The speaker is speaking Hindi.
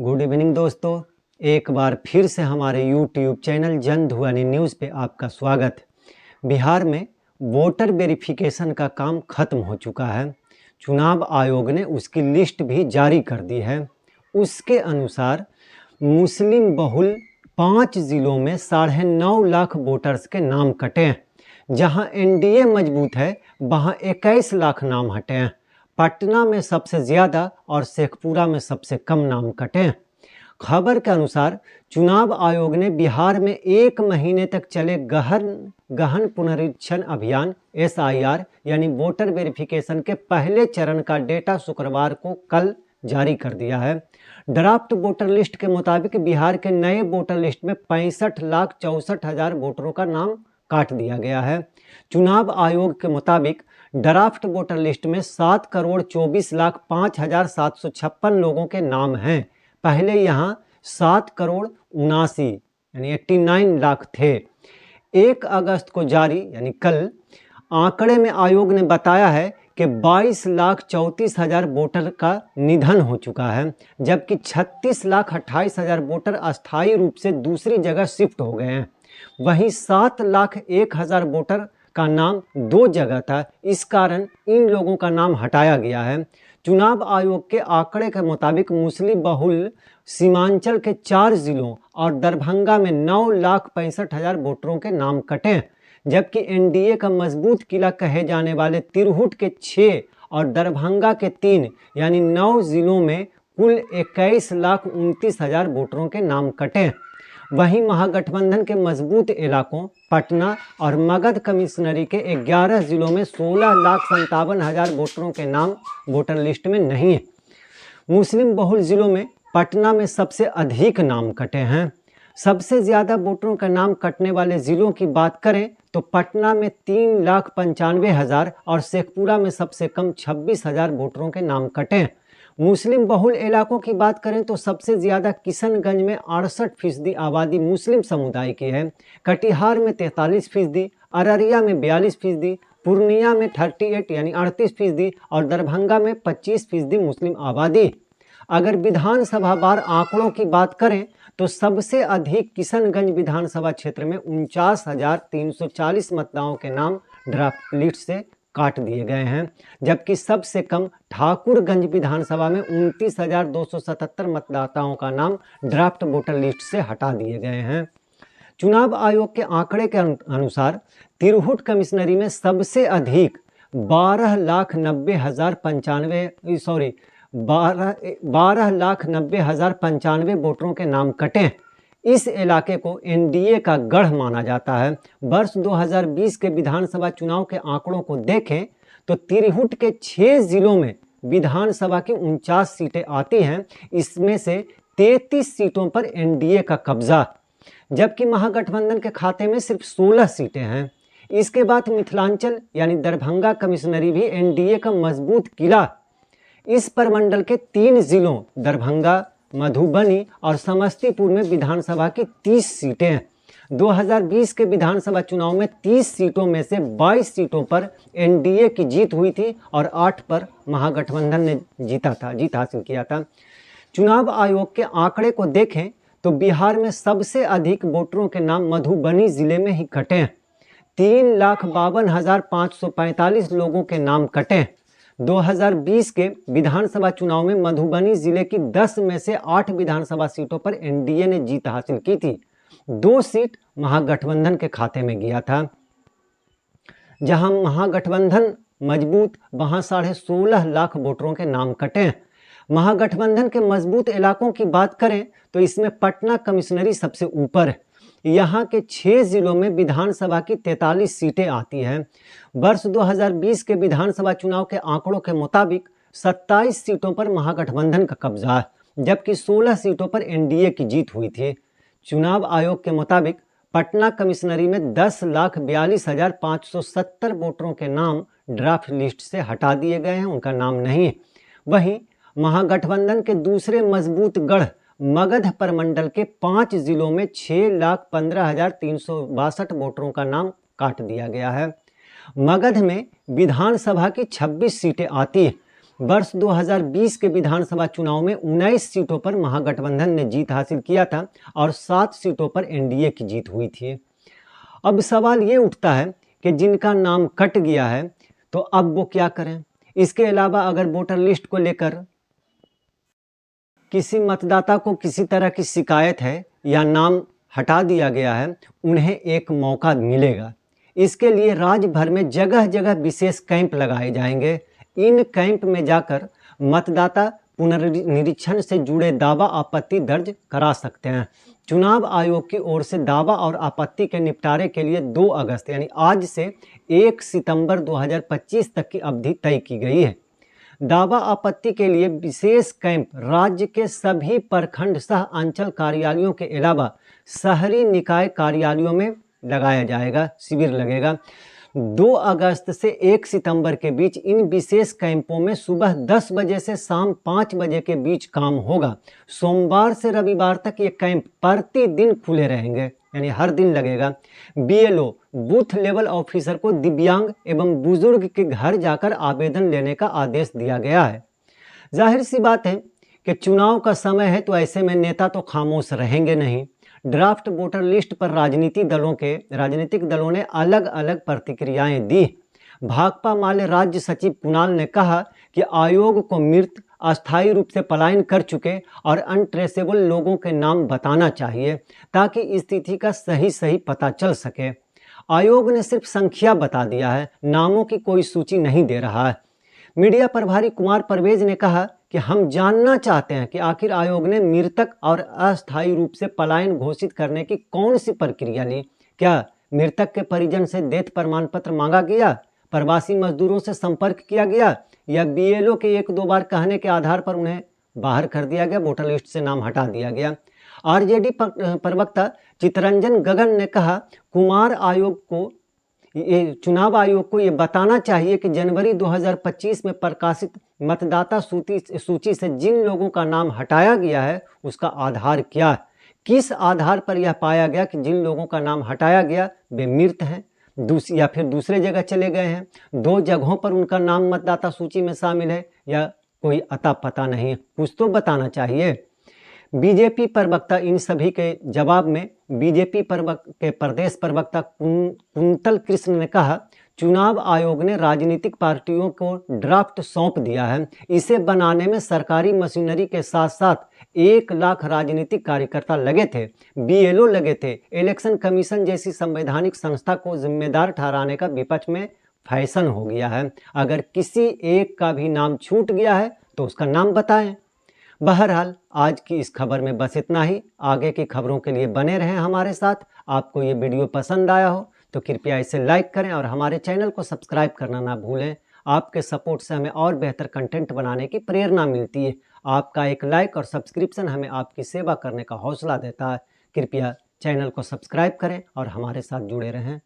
गुड इवनिंग दोस्तों, एक बार फिर से हमारे यूट्यूब चैनल जन ध्वनि न्यूज़ पे आपका स्वागत। बिहार में वोटर वेरिफिकेशन का काम खत्म हो चुका है। चुनाव आयोग ने उसकी लिस्ट भी जारी कर दी है। उसके अनुसार मुस्लिम बहुल 5 ज़िलों में 9.5 लाख वोटर्स के नाम कटे हैं। जहां एनडीए मजबूत है वहां 21 लाख नाम हटे हैं। पटना में सबसे ज़्यादा और शेखपुरा में सबसे कम नाम कटे हैं। खबर के अनुसार चुनाव आयोग ने बिहार में 1 महीने तक चले गहन पुनरीक्षण अभियान SIR यानी वोटर वेरिफिकेशन के पहले चरण का डेटा शुक्रवार को कल जारी कर दिया है। ड्राफ्ट वोटर लिस्ट के मुताबिक बिहार के नए वोटर लिस्ट में 65,64,000 वोटरों का नाम काट दिया गया है। चुनाव आयोग के मुताबिक ड्राफ्ट वोटर लिस्ट में 7,24,05,756 लोगों के नाम हैं। पहले यहाँ 7,79,00,000 यानी 89 लाख थे। 1 अगस्त को जारी यानी कल आंकड़े में आयोग ने बताया है कि 22,34,000 वोटर का निधन हो चुका है, जबकि 36,28,000 वोटर अस्थायी रूप से दूसरी जगह शिफ्ट हो गए हैं। वहीं 7,01,000 वोटर का नाम 2 जगह था, इस कारण इन लोगों का नाम हटाया गया है। चुनाव आयोग के आंकड़े के मुताबिक मुस्लिम बहुल सीमांचल के 4 जिलों और दरभंगा में 9,65,000 वोटरों के नाम कटे हैं, जबकि एनडीए का मजबूत किला कहे जाने वाले तिरहुत के 6 और दरभंगा के 3 यानी 9 जिलों में कुल 21,29,000 वोटरों के नाम कटे हैं। वहीं महागठबंधन के मजबूत इलाकों पटना और मगध कमिश्नरी के 11 जिलों में 16,57,000 वोटरों के नाम वोटर लिस्ट में नहीं है। मुस्लिम बहुल जिलों में पटना में सबसे अधिक नाम कटे हैं। सबसे ज़्यादा वोटरों का नाम कटने वाले ज़िलों की बात करें तो पटना में 3,95,000 और शेखपुरा में सबसे कम 26,000 वोटरों के नाम कटे हैं। मुस्लिम बहुल इलाकों की बात करें तो सबसे ज़्यादा किशनगंज में 68% आबादी मुस्लिम समुदाय की है, कटिहार में 43%, अररिया में 42%, पूर्णिया में 38 यानी 38% और दरभंगा में 25% मुस्लिम आबादी। अगर विधानसभा वार आंकड़ों की बात करें तो सबसे अधिक किशनगंज विधानसभा क्षेत्र में 49,340 मतदाताओं के नाम ड्राफ्ट लिस्ट से काट दिए गए हैं, जबकि सबसे कम ठाकुरगंज विधानसभा में 29,277 मतदाताओं का नाम ड्राफ्ट वोटर लिस्ट से हटा दिए गए हैं। चुनाव आयोग के आंकड़े के अनुसार तिरहुत कमिश्नरी में सबसे अधिक 12,90,095 वोटरों के नाम कटे हैं। इस इलाके को एनडीए का गढ़ माना जाता है। वर्ष 2020 के विधानसभा चुनाव के आंकड़ों को देखें तो तिरहुत के 6 जिलों में विधानसभा की 49 सीटें आती हैं। इसमें से 33 सीटों पर एनडीए का कब्जा, जबकि महागठबंधन के खाते में सिर्फ 16 सीटें हैं। इसके बाद मिथिलांचल यानी दरभंगा कमिश्नरी भी एनडीए का मजबूत किला। इस प्रमंडल के 3 जिलों दरभंगा, मधुबनी और समस्तीपुर में विधानसभा की 30 सीटें हैं। 2020 के विधानसभा चुनाव में 30 सीटों में से 22 सीटों पर एनडीए की जीत हुई थी और 8 पर महागठबंधन ने जीत हासिल किया था। चुनाव आयोग के आंकड़े को देखें तो बिहार में सबसे अधिक वोटरों के नाम मधुबनी जिले में ही कटे हैं। 3,52,545 लोगों के नाम कटे हैं। 2020 के विधानसभा चुनाव में मधुबनी जिले की 10 में से 8 विधानसभा सीटों पर एनडीए ने जीत हासिल की थी। 2 सीट महागठबंधन के खाते में गया था। जहां महागठबंधन मजबूत वहां 16.5 लाख वोटरों के नाम कटे हैं। महागठबंधन के मजबूत इलाकों की बात करें तो इसमें पटना कमिश्नरी सबसे ऊपर है। यहाँ के 6 जिलों में विधानसभा की 43 सीटें आती हैं। वर्ष 2020 के विधानसभा चुनाव के आंकड़ों के मुताबिक 27 सीटों पर महागठबंधन का कब्जा है, जबकि 16 सीटों पर एनडीए की जीत हुई थी। चुनाव आयोग के मुताबिक पटना कमिश्नरी में 10,42,570 वोटरों के नाम ड्राफ्ट लिस्ट से हटा दिए गए हैं, उनका नाम नहीं है। वहीं महागठबंधन के दूसरे मजबूत गढ़ मगध प्रमंडल के 5 जिलों में 6,15,362 वोटरों का नाम काट दिया गया है। मगध में विधानसभा की 26 सीटें आती हैं। वर्ष 2020 के विधानसभा चुनाव में 19 सीटों पर महागठबंधन ने जीत हासिल किया था और 7 सीटों पर एनडीए की जीत हुई थी। अब सवाल ये उठता है कि जिनका नाम कट गया है तो अब वो क्या करें। इसके अलावा अगर वोटर लिस्ट को लेकर किसी मतदाता को किसी तरह की शिकायत है या नाम हटा दिया गया है, उन्हें एक मौका मिलेगा। इसके लिए राज्य भर में जगह जगह विशेष कैंप लगाए जाएंगे। इन कैंप में जाकर मतदाता पुनर्निरीक्षण से जुड़े दावा आपत्ति दर्ज करा सकते हैं। चुनाव आयोग की ओर से दावा और आपत्ति के निपटारे के लिए 2 अगस्त यानी आज से 1 सितंबर 2025 तक की अवधि तय की गई है। दावा आपत्ति के लिए विशेष कैंप राज्य के सभी प्रखंड सह अंचल कार्यालयों के अलावा शहरी निकाय कार्यालयों में लगाया जाएगा, शिविर लगेगा। 2 अगस्त से 1 सितंबर के बीच इन विशेष कैंपों में सुबह 10 बजे से शाम 5 बजे के बीच काम होगा। सोमवार से रविवार तक ये कैंप प्रतिदिन खुले रहेंगे, यानी हर दिन लगेगा। बीएलओ बूथ लेवल ऑफिसर को दिव्यांग एवं बुजुर्ग के घर जाकर आवेदन लेने का आदेश दिया गया है। जाहिर सी बात है कि चुनाव का समय है, तो ऐसे में नेता तो खामोश रहेंगे नहीं। ड्राफ्ट वोटर लिस्ट पर राजनीतिक दलों ने अलग अलग प्रतिक्रियाएं दी। भाकपा माले राज्य सचिव कुणाल ने कहा कि आयोग को मृत, अस्थायी रूप से पलायन कर चुके और अनट्रेसेबल लोगों के नाम बताना चाहिए ताकि स्थिति का सही पता चल सके। आयोग ने सिर्फ संख्या बता दिया है, नामों की कोई सूची नहीं दे रहा है। मीडिया प्रभारी कुमार परवेज ने कहा कि हम जानना चाहते हैं कि आखिर आयोग ने मृतक और अस्थायी रूप से पलायन घोषित करने की कौन सी प्रक्रिया ली। क्या मृतक के परिजन से डेथ प्रमाण पत्र मांगा गया, प्रवासी मजदूरों से संपर्क किया गया, या बीएलओ के 1-2 बार कहने के आधार पर उन्हें बाहर कर दिया गया, वोटर लिस्ट से नाम हटा दिया गया। आरजेडी प्रवक्ता चितरंजन गगन ने कहा चुनाव आयोग को ये बताना चाहिए कि जनवरी 2025 में प्रकाशित मतदाता सूची से जिन लोगों का नाम हटाया गया है उसका आधार क्या है, किस आधार पर यह पाया गया कि जिन लोगों का नाम हटाया गया वे मृत हैं या फिर दूसरे जगह चले गए हैं। 2 जगहों पर उनका नाम मतदाता सूची में शामिल है या कोई अता पता नहीं है, कुछ तो बताना चाहिए। बीजेपी प्रवक्ता इन सभी के जवाब में बीजेपी के प्रदेश प्रवक्ता कुंतल कृष्ण ने कहा चुनाव आयोग ने राजनीतिक पार्टियों को ड्राफ्ट सौंप दिया है। इसे बनाने में सरकारी मशीनरी के साथ साथ 1 लाख राजनीतिक कार्यकर्ता लगे थे, बीएलओ लगे थे। इलेक्शन कमीशन जैसी संवैधानिक संस्था को जिम्मेदार ठहराने का विपक्ष में फैशन हो गया है। अगर किसी एक का भी नाम छूट गया है तो उसका नाम बताएं। बहरहाल आज की इस खबर में बस इतना ही। आगे की खबरों के लिए बने रहें हमारे साथ। आपको ये वीडियो पसंद आया हो तो कृपया इसे लाइक करें और हमारे चैनल को सब्सक्राइब करना ना भूलें। आपके सपोर्ट से हमें और बेहतर कंटेंट बनाने की प्रेरणा मिलती है। आपका एक लाइक और सब्सक्रिप्शन हमें आपकी सेवा करने का हौसला देता है। कृपया चैनल को सब्सक्राइब करें और हमारे साथ जुड़े रहें।